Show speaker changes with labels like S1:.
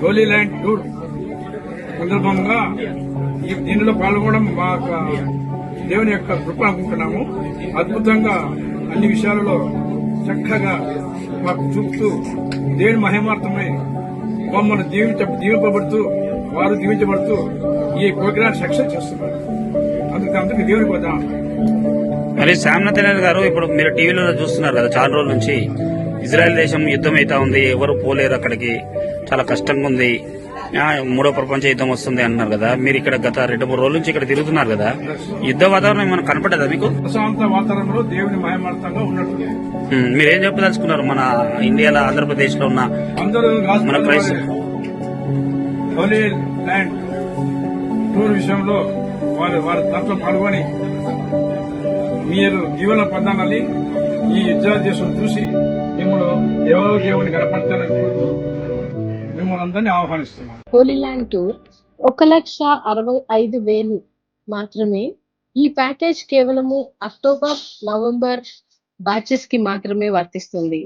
S1: Holi land tour సందర్భంగా దీనిలో పాల్గొనడం మా దేవుని యొక్క కృప అనుకుంటున్నాము. అద్భుతంగా అన్ని విషయాలలో చక్కగా మాకు చూపుతూ దేవుని మహిమార్థమై మమ్మల్ని దీవింపబడుతూ వారు దీవించబడుతూ ఈ ప్రోగ్రామ్ సక్సెస్ చేస్తున్నారు. అందుకు దేవుని పోదాం.
S2: మరి శ్యామనాథ్ గారు, ఇప్పుడు మీరు టీవీలో చూస్తున్నారు కదా, చాలా రోజుల నుంచి ఇజ్రాయెల్ దేశం యుద్ధం అవుతా ఉంది, ఎవరు పోలేరు అక్కడికి, చాలా కష్టంగా ఉంది, మూడో ప్రపంచ యుద్ధం వస్తుంది అన్నారు కదా. మీరు ఇక్కడ గత 2-3 రోజుల నుంచి ఇక్కడ తిరుగుతున్నారు కదా, యుద్ధ వాతావరణం ఏమైనా కనపడదా మీకు?
S1: ప్రశాంత వాతావరణంలో దేవుని మహిమార్థంగా ఉన్నట్టు
S2: మీరేం చెప్పదలుచుకున్నారు మన ఇండియాలో, ఆంధ్రప్రదేశ్ లో ఉన్న
S1: అందరూ
S2: మన క్రైస్తవ
S1: హోలీ ల్యాండ్ టూర్ విషయంలో వారి దాంట్లో పాల్గొని మీరు జీవన పొందాలని ఈ ఇజ్రాయెల్ దేశం చూసి మిమ్మల్ని ఎవరో దేవుని కనపడతారని మిమ్మల్ని అందరినీ ఆహ్వానిస్తున్నాం.
S3: హోలీ ల్యాండ్ టూర్ 1,65,000 మాత్రమే. ఈ ప్యాకేజ్ కేవలము అక్టోబర్, నవంబర్ బ్యాచెస్ కి మాత్రమే వర్తిస్తుంది.